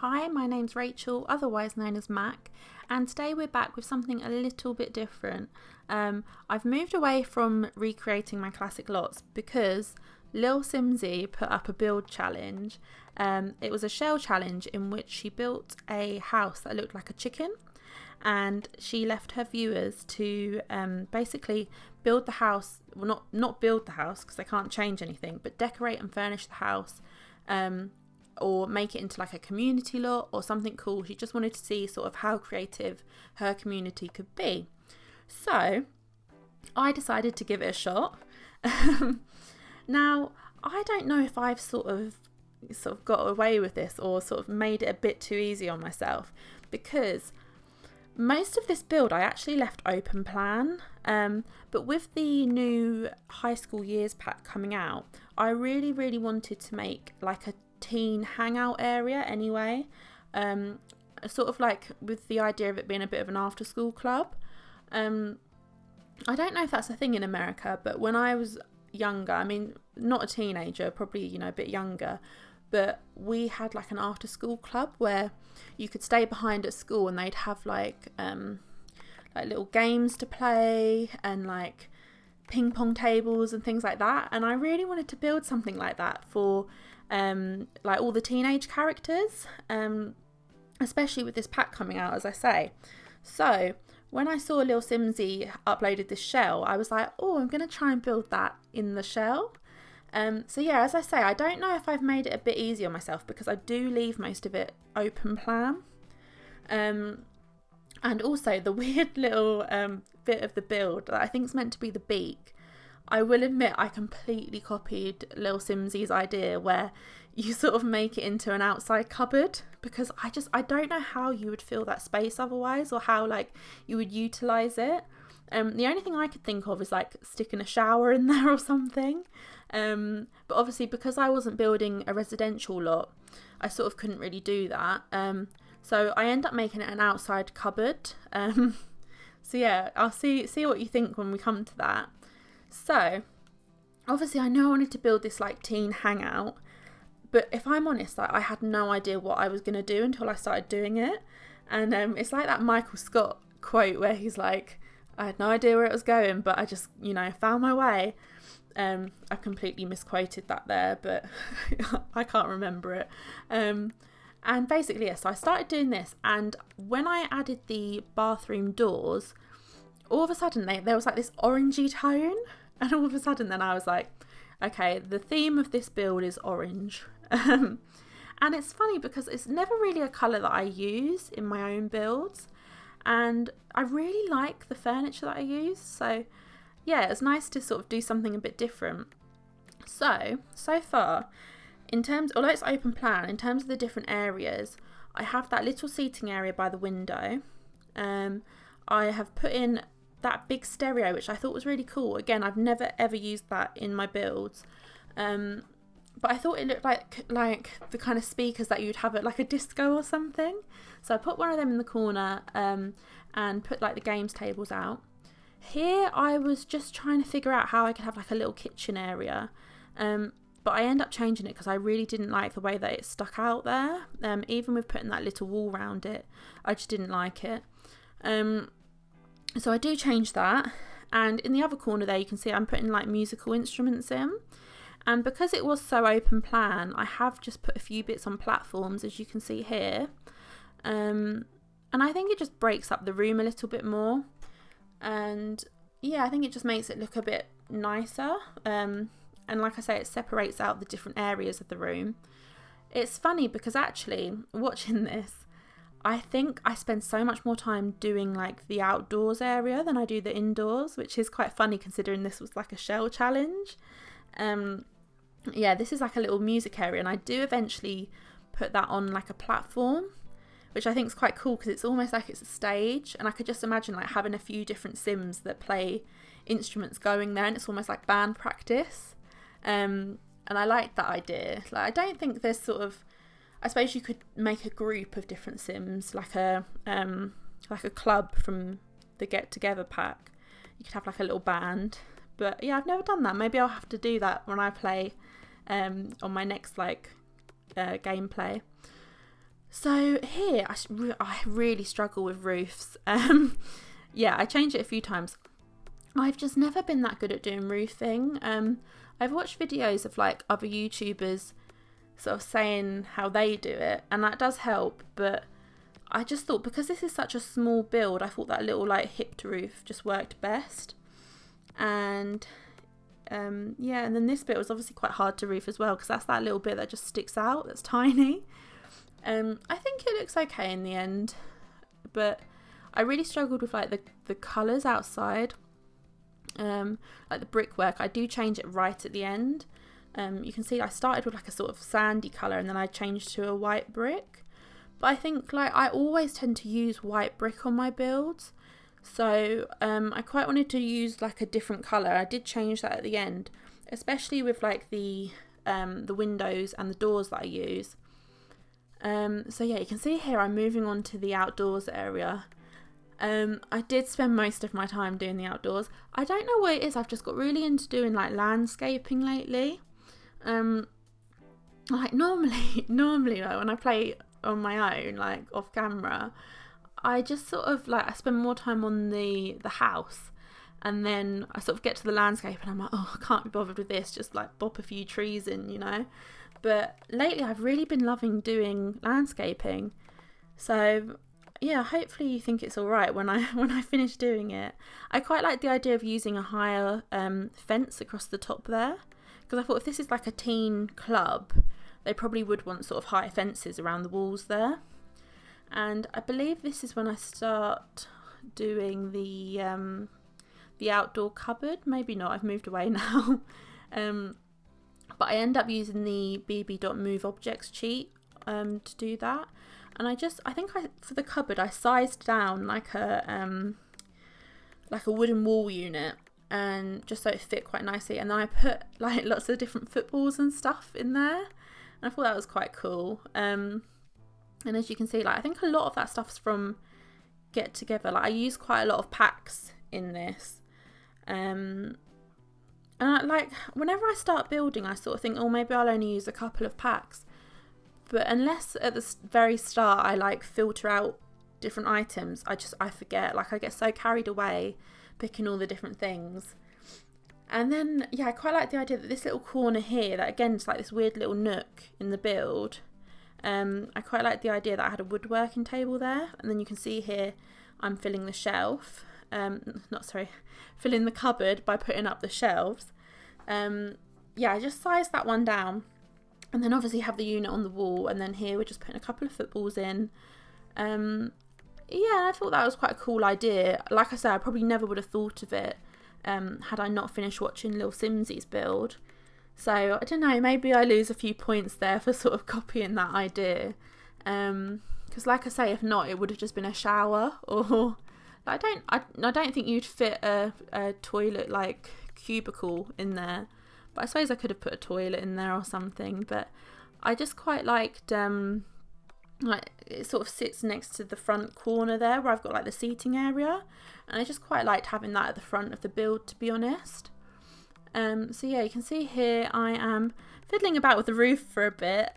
Hi, my name's Rachel, otherwise known as Mac, and today we're back with something a little bit different. I've moved away from recreating my classic lots because lilsimsie put up a build challenge. It was a shell challenge in which she built a house that looked like a chicken, and she left her viewers to basically build the house, well not build the house because they can't change anything, but decorate and furnish the house, or make it into like a community lot or something cool. She just wanted to see sort of how creative her community could be. So I decided to give it a shot. Now, I don't know if I've sort of got away with this or sort of made it a bit too easy on myself, because most of this build I actually left open plan, but with the new high school years pack coming out, I really wanted to make like a teen hangout area anyway, sort of like with the idea of it being a bit of an after school club. I don't know if that's a thing in America, but when I was younger, I mean not a teenager, probably a bit younger, but we had like an after school club where you could stay behind at school and they'd have like little games to play and like ping pong tables and things like that. And I really wanted to build something like that for like all the teenage characters, especially with this pack coming out, as I say. So when I saw lilsimsie uploaded this shell, I was like, oh, I'm going to try and build that in the shell. So yeah, as I say, I don't know if I've made it a bit easy on myself because I do leave most of it open plan. And also the weird little bit of the build that I think is meant to be the beak. I will admit I completely copied lilsimsie's idea where you sort of make it into an outside cupboard, because I don't know how you would fill that space otherwise, or how like you would utilise it. The only thing I could think of is like sticking a shower in there or something. But obviously because I wasn't building a residential lot, I sort of couldn't really do that. So I end up making it an outside cupboard. So yeah, I'll see what you think when we come to that. So obviously I know I wanted to build this like teen hangout, but if I'm honest, like, I had no idea what I was going to do until I started doing it. And it's like that Michael Scott quote where he's like, I had no idea where it was going, but I just, found my way. I completely misquoted that there, but I can't remember it. And basically, yeah, so I started doing this, and when I added the bathroom doors, all of a sudden there was like this orangey tone, and all of a sudden then I was like, okay, the theme of this build is orange. And it's funny because it's never really a colour that I use in my own builds, and I really like the furniture that I use, so yeah, it's nice to sort of do something a bit different. So far, although it's open plan, in terms of the different areas, I have that little seating area by the window. I have put in that big stereo, which I thought was really cool. Again, I've never ever used that in my builds, but I thought it looked like the kind of speakers that you'd have at like a disco or something. So I put one of them in the corner, and put like the games tables out. Here I was just trying to figure out how I could have like a little kitchen area, but I end up changing it because I really didn't like the way that it stuck out there. Even with putting that little wall around it, I just didn't like it. So I do change that, and in the other corner there you can see I'm putting like musical instruments in, and because it was so open plan, I have just put a few bits on platforms, as you can see here, and I think it just breaks up the room a little bit more, and yeah, I think it just makes it look a bit nicer, and like I say, it separates out the different areas of the room. It's funny because actually watching this, I think I spend so much more time doing like the outdoors area than I do the indoors, which is quite funny considering this was like a shell challenge. Yeah, this is like a little music area, and I do eventually put that on like a platform, which I think is quite cool because it's almost like it's a stage, and I could just imagine like having a few different Sims that play instruments going there, and it's almost like band practice. And I like that idea. Like, I don't think there's sort of, I suppose you could make a group of different Sims, like a club from the Get Together pack. You could have like a little band, but yeah, I've never done that. Maybe I'll have to do that when I play on my next gameplay. So here, I really struggle with roofs. Yeah, I changed it a few times. I've just never been that good at doing roofing. I've watched videos of like other YouTubers sort of saying how they do it, and that does help, but I just thought because this is such a small build, I thought that little like hipped roof just worked best. And yeah, and then this bit was obviously quite hard to roof as well, because that's that little bit that just sticks out, that's tiny. I think it looks okay in the end, but I really struggled with like the colours outside. Like the brickwork, I do change it right at the end. You can see I started with like a sort of sandy colour, and then I changed to a white brick. But I think like I always tend to use white brick on my builds, so I quite wanted to use like a different colour. I did change that at the end, especially with like the windows and the doors that I use. So yeah, you can see here I'm moving on to the outdoors area. I did spend most of my time doing the outdoors. I don't know what it is, I've just got really into doing like landscaping lately. Like normally like when I play on my own, like off camera, I just sort of like I spend more time on the house, and then I sort of get to the landscape and I'm like, oh, I can't be bothered with this, just like bop a few trees in, you know. But lately I've really been loving doing landscaping, so yeah, hopefully you think it's all right when I finish doing it. I quite like the idea of using a higher fence across the top there, because I thought if this is like a teen club, they probably would want sort of high fences around the walls there. And I believe this is when I start doing the outdoor cupboard. Maybe not, I've moved away now. But I end up using the bb.move objects cheat to do that. And I think for the cupboard I sized down like a wooden wall unit, and just so it fit quite nicely, and then I put like lots of different footballs and stuff in there, and I thought that was quite cool. And as you can see, like I think a lot of that stuff's from Get Together. Like I use quite a lot of packs in this, and like whenever I start building I sort of think, oh, maybe I'll only use a couple of packs. But unless at the very start I like filter out different items, I forget. Like I get so carried away picking all the different things. And then yeah, I quite like the idea that this little corner here, that again it's like this weird little nook in the build. I quite like the idea that I had a woodworking table there, and then you can see here I'm filling the shelf. Filling the cupboard by putting up the shelves. Yeah, I just sized that one down. And then obviously have the unit on the wall, and then here we're just putting a couple of footballs in. Yeah, I thought that was quite a cool idea. Like I said, I probably never would have thought of it had I not finished watching lilsimsie's build. So I don't know, maybe I lose a few points there for sort of copying that idea. Because like I say, if not, it would have just been a shower, or I don't think you'd fit a toilet like cubicle in there. But I suppose I could have put a toilet in there or something. But I just quite liked, like it sort of sits next to the front corner there where I've got like the seating area. And I just quite liked having that at the front of the build, to be honest. So yeah, you can see here I am fiddling about with the roof for a bit.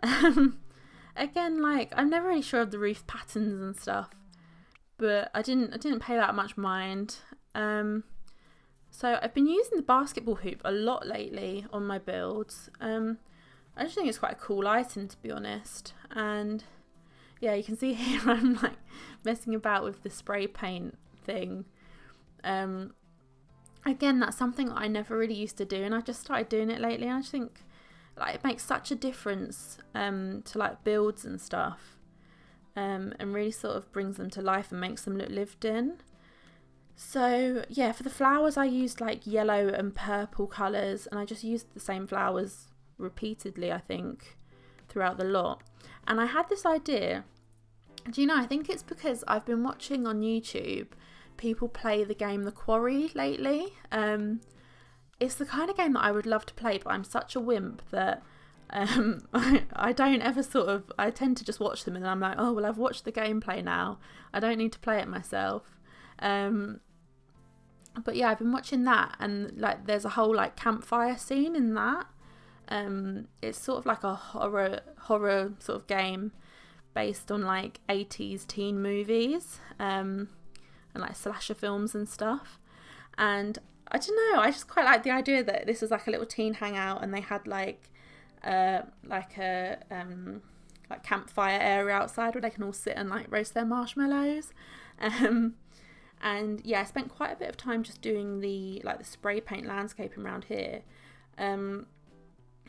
Again, like I'm never really sure of the roof patterns and stuff, but I didn't pay that much mind. So I've been using the basketball hoop a lot lately on my builds. I just think it's quite a cool item, to be honest. And yeah, you can see here I'm like messing about with the spray paint thing. Again, that's something I never really used to do, and I just started doing it lately. And I just think like it makes such a difference to like builds and stuff, and really sort of brings them to life and makes them look lived in. So yeah, for the flowers I used like yellow and purple colours, and I just used the same flowers repeatedly, I think, throughout the lot. And I had this idea, do you know, I think it's because I've been watching on YouTube people play the game The Quarry lately. It's the kind of game that I would love to play, but I'm such a wimp that I don't ever I tend to just watch them, and then I'm like, oh well, I've watched the gameplay now, I don't need to play it myself. But yeah, I've been watching that, and like there's a whole like campfire scene in that. It's sort of like a horror sort of game, based on like 80s teen movies and like slasher films and stuff. And I don't know, I just quite like the idea that this is like a little teen hangout, and they had like a like campfire area outside where they can all sit and like roast their marshmallows. And yeah, I spent quite a bit of time just doing the spray paint landscaping around here.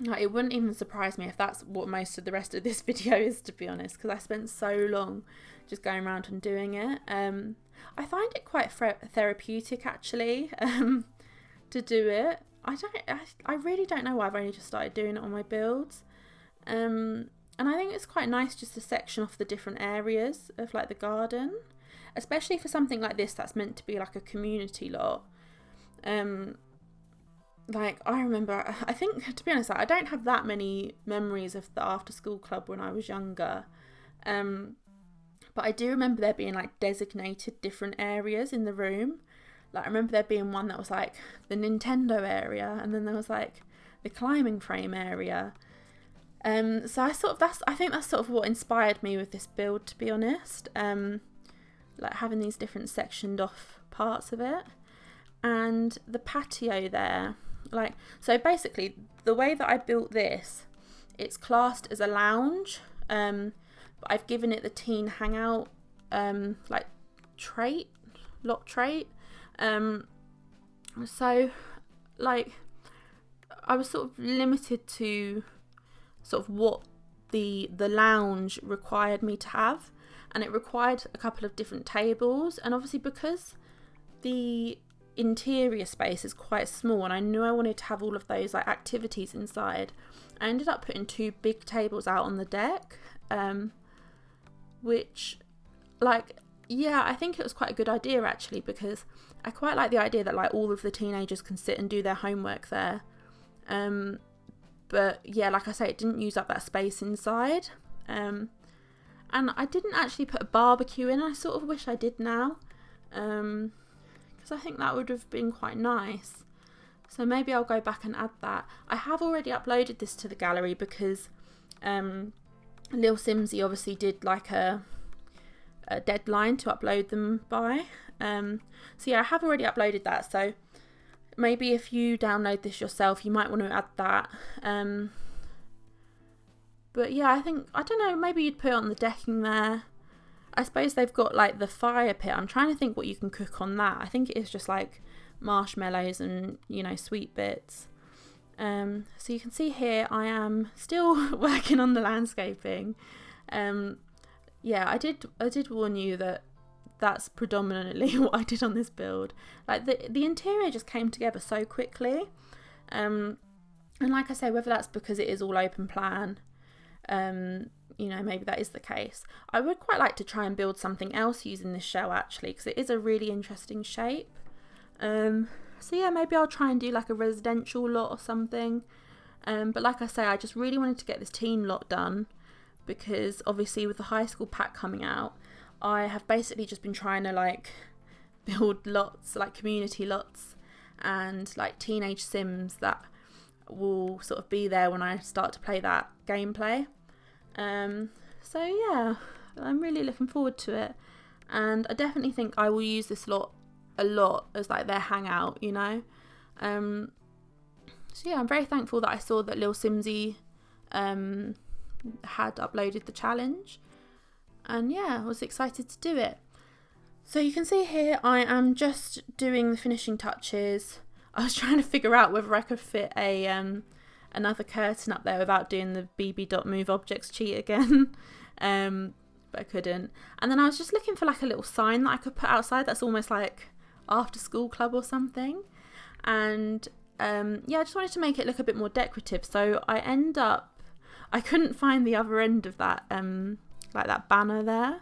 Like, it wouldn't even surprise me if that's what most of the rest of this video is, to be honest, because I spent so long just going around and doing it. I find it quite therapeutic actually, to do it. I really don't know why I've only just started doing it on my builds. And I think it's quite nice just to section off the different areas of like the garden, especially for something like this that's meant to be like a community lot. Like, I remember, I think, to be honest, I don't have that many memories of the after school club when I was younger. But I do remember there being like designated different areas in the room. Like, I remember there being one that was like the Nintendo area, and then there was like the climbing frame area. So I think that's sort of what inspired me with this build, to be honest. Like having these different sectioned off parts of it. And the patio there, like, so basically the way that I built this, it's classed as a lounge, but I've given it the Teen Hangout like lot trait. So like I was sort of limited to sort of what the lounge required me to have, and it required a couple of different tables. And obviously because the interior space is quite small and I knew I wanted to have all of those like activities inside, I ended up putting 2 big tables out on the deck, which, like, yeah, I think it was quite a good idea actually, because I quite like the idea that like all of the teenagers can sit and do their homework there. But yeah, like I say, it didn't use up that space inside. And I didn't actually put a barbecue in. I sort of wish I did now, because I think that would have been quite nice. So maybe I'll go back and add that. I have already uploaded this to the gallery because lilsimsie obviously did like a deadline to upload them by. So yeah, I have already uploaded that. So maybe if you download this yourself, you might want to add that. But yeah, I don't know, maybe you'd put it on the decking there. I suppose they've got like the fire pit. I'm trying to think what you can cook on that. I think it is just like marshmallows and, you know, sweet bits. So you can see here I am still working on the landscaping. Yeah, I did warn you that that's predominantly what I did on this build. Like the interior just came together so quickly. And like I say, whether that's because it is all open plan, you know, maybe that is the case. I would quite like to try and build something else using this shell actually, because it is a really interesting shape. So yeah, maybe I'll try and do like a residential lot or something. But like I say, I just really wanted to get this teen lot done, because obviously with the high school pack coming out, I have basically just been trying to like build lots, like community lots, and like teenage sims that will sort of be there when I start to play that gameplay. So yeah, I'm really looking forward to it, and I definitely think I will use this lot a lot as like their hangout, you know. So yeah, I'm very thankful that I saw that lilsimsie had uploaded the challenge, and yeah, I was excited to do it. So you can see here I am just doing the finishing touches. I was trying to figure out whether I could fit a another curtain up there without doing the bb.moveobjects cheat again, but I couldn't. And then I was just looking for like a little sign that I could put outside that's almost like after school club or something, and yeah, I just wanted to make it look a bit more decorative. So I couldn't find the other end of that like that banner there,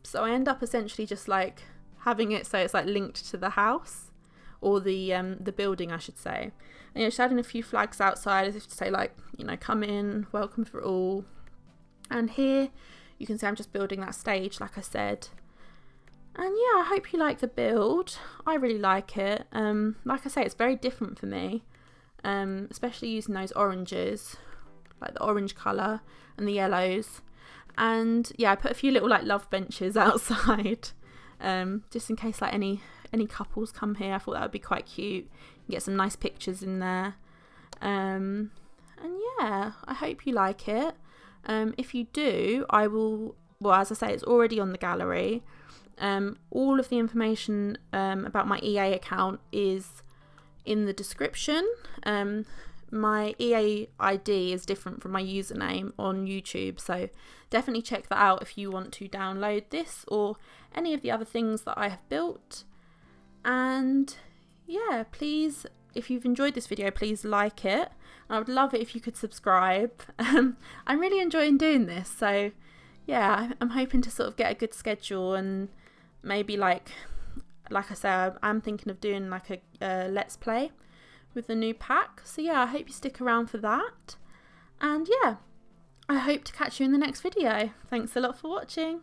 so I end up essentially just like having it so it's like linked to the house, or the building I should say. And just adding a few flags outside as if to say like, you know, come in, welcome for all. And here you can see I'm just building that stage like I said. And yeah, I hope you like the build. I really like it. Like I say, it's very different for me, especially using those oranges, like the orange colour and the yellows. And yeah, I put a few little like love benches outside, just in case like any couples come here. I thought that would be quite cute. Get some nice pictures in there. And yeah, I hope you like it. If you do, I will, well, as I say, it's already on the gallery. All of the information about my EA account is in the description. My EA ID is different from my username on YouTube, so definitely check that out if you want to download this or any of the other things that I have built. And yeah, please, if you've enjoyed this video, please like it. I would love it if you could subscribe. I'm really enjoying doing this, so yeah, I'm hoping to sort of get a good schedule, and maybe like I said, I'm thinking of doing like a let's play with the new pack. So yeah, I hope you stick around for that. And yeah, I hope to catch you in the next video. Thanks a lot for watching.